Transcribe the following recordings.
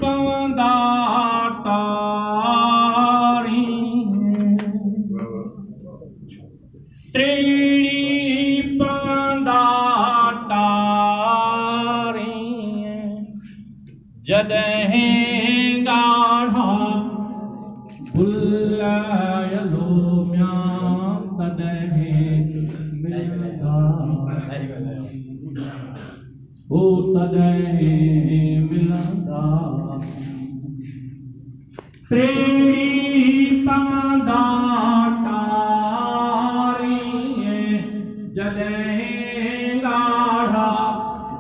पवंदा तारी टेड़ी पवंदा तारी जॾहिं ॻाढ़ा भुलायलो म्यां तॾहिं मिलंदा ओ तॾहिं मिलंदा टेड़ी पवंदा तारी जॾहिं ॻाढ़ा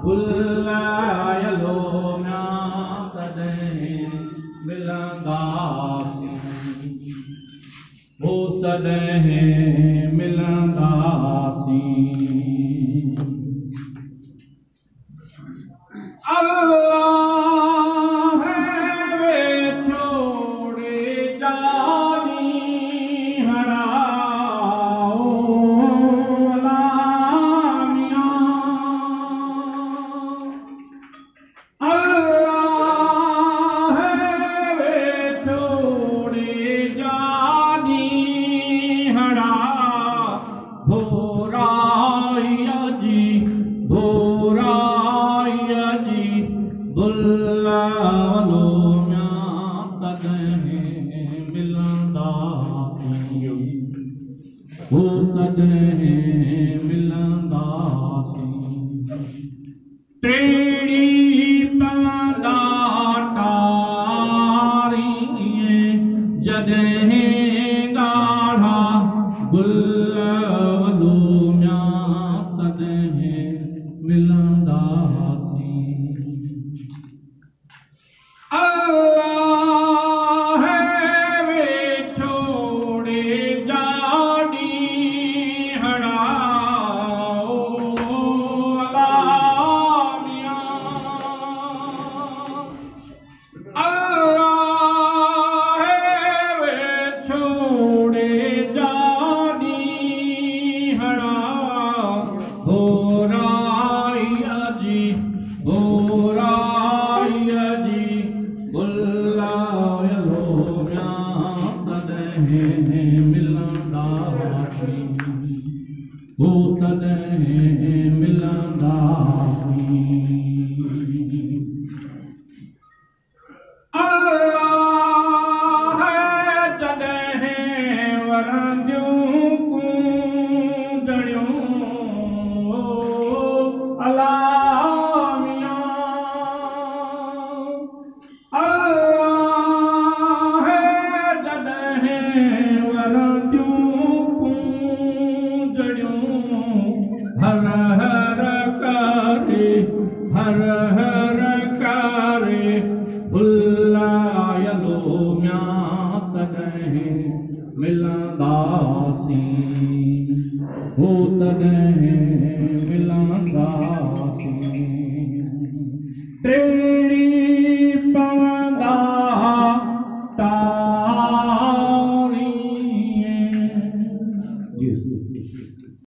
भुलायलो म्यां तॾहिं मिलंदासीं ओ तॾहिं मिलंदासीं। अल्लाह वे छोड़े जानी हड़ाओ अलामियां अल्लाह वे छोड़े जानी हड़ा भोराइया जी बुलावलो म्यां तॾहिं मिलंदासीं ओ तॾहिं मिलंदासीं। टेड़ी पवंदा तारी जॾहिं ॻाढ़ा बुलावलो म्यां तॾहिं मिलंदासीं। अल्लाह वे छोड़े जानी हड़ाओ अलामियां अल्लाह वे छोड़े जानी हड़ाओ भोराइया जी बुलावलो म्यां तॾहिं मिलंदासीं ओ तॾहिं मिलंदासीं। अल्लाह जॾहिं वरंदियूं कूंजणियूं अलामियां अल्लाह जॾहिं वरंदियूं कूंजणियूं हर हर करे भुलायलो म्यां तॾहिं मिलंदासीं ओ तॾहिं मिलंदासीं।